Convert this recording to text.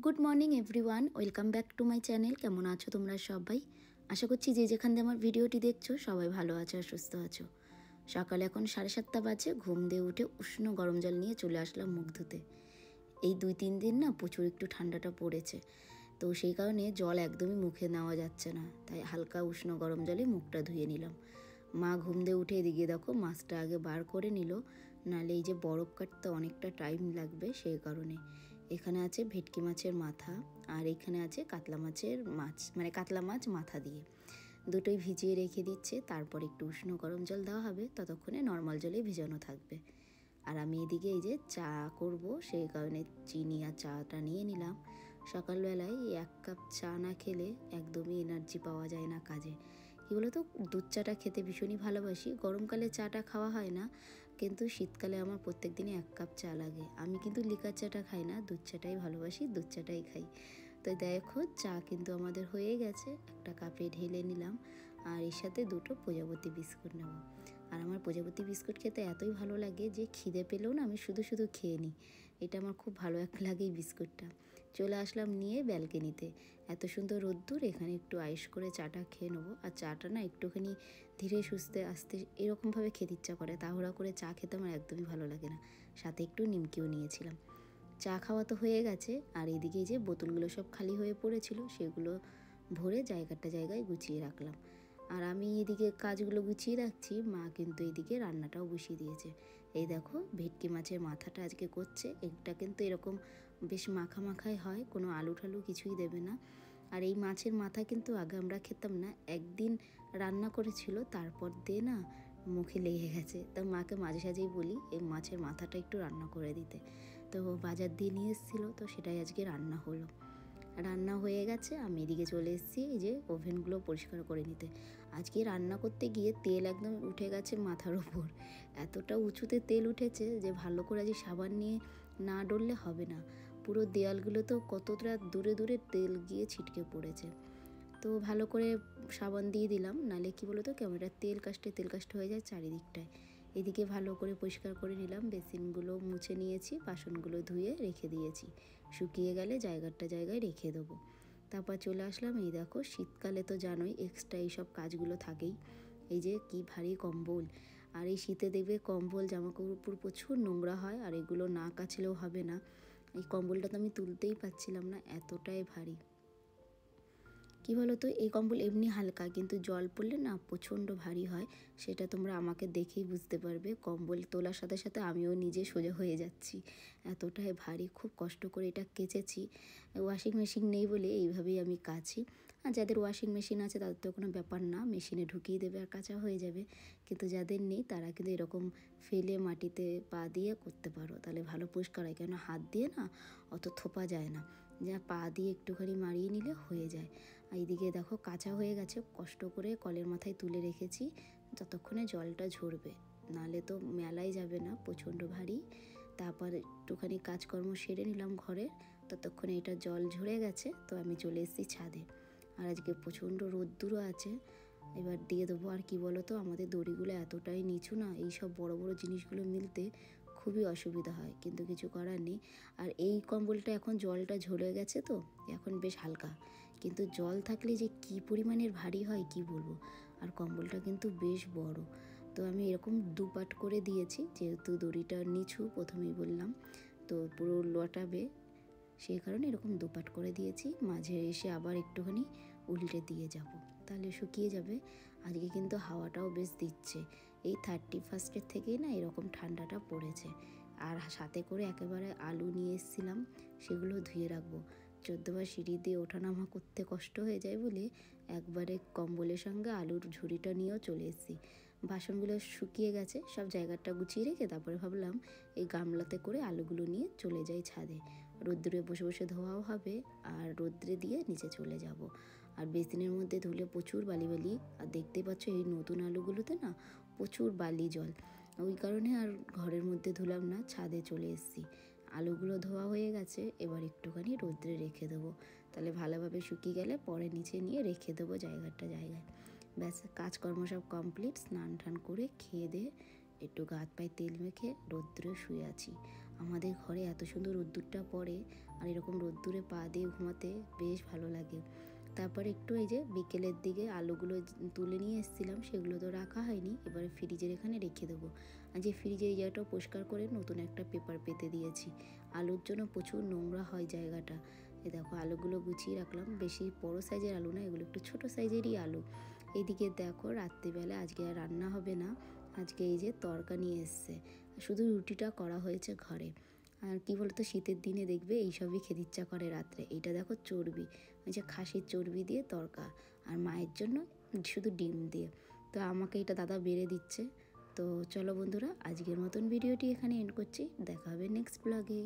Good morning everyone, welcome back to my channel. কেমন আছো তোমরা সবাই? আশা করছি যে যেখান দিয়ে আমার ভিডিওটি দেখছো সবাই ভালো আছো আর সুস্থ আছো। সকালে এখন 7:30 বাজে। ঘুম দিয়ে উঠে উষ্ণ গরম জল নিয়ে চলে আসলাম মুখ ধুতে। এই 2-3 দিন না প্রচুর একটু ঠান্ডাটা পড়েছে, তো সেই কারণে জল একদমই মুখে নেওয়া যাচ্ছে না, তাই হালকা উষ্ণ গরম জলে মুখটা ধুয়ে নিলাম। মা ঘুম দিয়ে উঠে এদিকে দেখো মাছটা আগে বার করে নিল, নাহলে এই যে বরফ কাটতে অনেকটা টাইম লাগবে, সেই কারণে। এখানে আছে ভেটকি মাছের মাথা আর এখানে আছে কাতলা মাছের মাছ, মানে কাতলা মাছ মাথা দিয়ে। দুটোই ভিজিয়ে রেখে দিচ্ছে, তারপর একটু উষ্ণ গরম জল দেওয়া হবে, ততক্ষণে নর্মাল জলেই ভিজানো থাকবে। আর আমি এদিকে এই যে চা করব, সেই কারণে চিনি আর চাটা নিয়ে নিলাম। সকালবেলায় 1 কাপ চা না খেলে একদমই এনার্জি পাওয়া যায় না কাজে। কী বলো তো, দুধ চাটা খেতে ভীষণই ভালোবাসি। গরমকালে চাটা খাওয়া হয় না, কিন্তু শীতকালে আমার প্রত্যেক দিনে 1 কাপ চা লাগে। আমি কিন্তু লিকার চাটা খাই না, দুধ চাটাই ভালোবাসি, দুধ চাটাই খাই। তো দেখো চা কিন্তু আমাদের হয়ে গেছে, একটা কাপে ঢেলে নিলাম। আর এর সাথে 2টো প্রজাপতি বিস্কুট নেব। আর আমার প্রজাপতি বিস্কুট খেতে এতই ভালো লাগে যে খিদে পেলেও না আমি শুধু শুধু খেয়ে নিই। এটা আমার খুব ভালো লাগে এই বিস্কুটটা। চলে আসলাম নিয়ে ব্যালকনিতে। এত সুন্দর রোদ্দুর, এখানে একটু আইস করে চাটা খেয়ে নেবো। আর চাটা না একটুখানি ধীরে সুস্থে আস্তে এরকমভাবে খেতে ইচ্ছা করে, তাড়াহুড়া করে চা খেতে আমার একদমই ভালো লাগে না। সাথে একটু নিমকিও নিয়েছিলাম। চা খাওয়া তো হয়ে গেছে, আর এদিকে যে বোতলগুলো সব খালি হয়ে পড়েছিল সেগুলো ভরে জায়গায় গুছিয়ে রাখলাম। আর আমি এদিকে কাজগুলো গুছিয়ে রাখছি, মা কিন্তু এদিকে রান্নাটাও বসিয়ে দিয়েছে। এই দেখো ভেটকি মাছের মাথাটা আজকে করছে। এটা কিন্তু এরকম বেশ মাখা মাখাই হয়, কোনো আলু ঠালু কিছুই দেবে না। আর এই মাছের মাথা কিন্তু আগে আমরা খেতাম না, একদিন রান্না করেছিল, তারপর দিয়ে না মুখে লেগে গেছে। তা মাকে মাঝে সাঝেই বলি এই মাছের মাথাটা একটু রান্না করে দিতে। তো বাজার দিয়ে নিয়ে এসেছিলো, তো সেটাই আজকে রান্না হলো। রান্না হয়ে গেছে, আমি এদিকে চলে এসেছি এই যে ওভেনগুলো পরিষ্কার করে নিতে। আজকে রান্না করতে গিয়ে তেল একদম উঠে গেছে মাথার ওপর। এতটা উঁচুতে তেল উঠেছে যে ভালো করে আজ সাবান নিয়ে না ডললে হবে না। পুরো দেয়ালগুলো তো কতটা দূরে দূরে তেল গিয়ে ছিটকে পড়েছে। তো ভালো করে সাবান দিয়ে দিলাম, নাহলে কি বলো তো ক্যামেরার তেল কাস্টে হয়ে যায় চারিদিকটায়। এদিকে ভালো করে পরিষ্কার করে নিলাম, বেসিনগুলো মুছে নিয়েছি, বাসনগুলো ধুয়ে রেখে দিয়েছি। শুকিয়ে গেলে জায়গায় রেখে দেবো। তারপর চলে আসলাম, এই দেখো শীতকালে তো জানোই এক্সট্রা এইসব কাজগুলো থাকেই। এই যে কি ভারী কম্বল, আর এই শীতে দেখবে কম্বল জামাকাপড় প্রচুর নোংরা হয়, আর এগুলো না কাচলেও হবে না। এই কম্বলটা তো আমি তুলতেই পারছিলাম না, এতটাই ভারী। কি বলো তো, এই কম্বল এমনি হালকা, কিন্তু জল পড়লে না প্রচণ্ড ভারী হয়। সেটা তোমরা আমাকে দেখেই বুঝতে পারবে। কম্বল তোলার সাথে সাথে আমিও নিজে সোজা হয়ে যাচ্ছি, এতটাই ভারী। খুব কষ্ট করে এটা কেচেছি। ওয়াশিং মেশিন নেই বলে এইভাবেই আমি কাচি। আর যাদের ওয়াশিং মেশিন আছে তাদের তো কোনো ব্যাপার না, মেশিনে ঢুকিয়ে দেবে আর কাচা হয়ে যাবে। কিন্তু যাদের নেই তারা কিন্তু এরকম ফেলে মাটিতে পা দিয়ে করতে পারো, তাহলে ভালো পরিষ্কার হয়। কেন হাত দিয়ে না অত থোপা যায় না, যা পা দিয়ে একটুখানি মারিয়ে নিলে হয়ে যায়। এইদিকে দেখো কাঁচা হয়ে গেছে, কষ্ট করে কলের মাথায় তুলে রেখেছি, ততক্ষণে জলটা ঝরবে, নালে তো মেলাই যাবে না, প্রচণ্ড ভারী। তারপর একটুখানি কাজকর্ম সেরে নিলাম ঘরে, ততক্ষণে এটা জল ঝরে গেছে। তো আমি চলে এসেছি ছাদে। আর আজকে প্রচণ্ড রোদ্দুরও আছে, এবার দিয়ে দেবো। আর কি বলো তো, আমাদের দড়িগুলো এতটাই নিচু না, এই সব বড় বড় জিনিসগুলো মিলতে খুবই অসুবিধা হয়, কিন্তু কিছু করার নেই। আর এই কম্বলটা এখন জলটা ঝরে গেছে তো এখন বেশ হালকা, কিন্তু জল থাকলে যে কি পরিমাণের ভারী হয় কি বলবো। আর কম্বলটা কিন্তু বেশ বড়, তো আমি এরকম দুপাট করে দিয়েছি, যেহেতু দড়িটা নিচু প্রথমেই বললাম, তো পুরো লটাবে, সেই কারণে এরকম দুপাট করে দিয়েছি। মাঝে এসে আবার একটুখানি উল্টে দিয়ে যাব, তাহলে শুকিয়ে যাবে। আজকে কিন্তু হাওয়াটাও বেশ দিচ্ছে, এই 31 থেকেই না এরকম ঠান্ডাটা পড়েছে। আর সাথে করে একেবারে আলু নিয়ে এসেছিলাম, সেগুলো ধুয়ে রাখবো। 14বার সিঁড়ি দিয়ে ওঠানামা করতে কষ্ট হয়ে যায় বলে একবারে কম্বলের সঙ্গে আলুর ঝুড়িটা নিয়েও চলে এসেছি। বাসনগুলো শুকিয়ে গেছে, সব জায়গাটা গুছিয়ে রেখে তারপরে ভাবলাম এই গামলাতে করে আলুগুলো নিয়ে চলে যাই ছাদে। রোদ্দুরে বসে বসে ধোয়াও হবে, আর রোদ্রে দিয়ে নিচে চলে যাব। আর বেসিনের মধ্যে ধুলে প্রচুর বালি, আর দেখতে পাচ্ছ এই নতুন আলুগুলোতে না প্রচুর বালি জল, ওই কারণে আর ঘরের মধ্যে ধুলাম না, ছাদে চলে এসেছি। আলুগুলো ধোয়া হয়ে গেছে, এবার একটুখানি রোদ্রে রেখে দেবো, তাহলে ভালোভাবে শুকিয়ে গেলে পরে নিচে নিয়ে রেখে দেবো জায়গায়। ব্যাস কাজকর্ম সব কমপ্লিট। স্নান টান করে খেয়ে দিয়ে একটু গা হাত পায়ে তেল মেখে রোদ্দুরে শুয়ে আছি। আমাদের ঘরে এত সুন্দর রোদ্দুরটা পড়ে, আর এরকম রোদ্দুরে পা দিয়ে ঘুমাতে বেশ ভালো লাগে। তারপরে একটু এই যে বিকেলের দিকে আলুগুলো তুলে নিয়ে এসেছিলাম, সেগুলো তো রাখা হয়নি, এবারে ফ্রিজের এখানে রেখে দেবো। আর যে ফ্রিজের এই জায়গাটাও পরিষ্কার করে নতুন একটা পেপার পেতে দিয়েছি। আলুর জন্য প্রচুর নোংরা হয় জায়গাটা। এই দেখো আলুগুলো গুছিয়ে রাখলাম, বেশি বড় সাইজের আলু না, এগুলো একটু ছোট সাইজেরই আলু। এইদিকে দেখো রাত্রিবেলা আজকে আর রান্না হবে না, আজকে এই যে তরকা নিয়ে এসছে, শুধু রুটিটা করা হয়েছে ঘরে। আর কি বলতো, শীতের দিনে দেখবে এইসবই খেতে ইচ্ছা করে রাত্রে। এইটা দেখো চর্বি, ওই যে খাসির চর্বি দিয়ে তরকা, আর মায়ের জন্য শুধু ডিম দিয়ে। তো আমাকে এটা দাদা বেড়ে দিচ্ছে। তো চলো বন্ধুরা, আজকের মতন ভিডিওটি এখানে এন্ড করছি, দেখা হবে নেক্সট ব্লগে।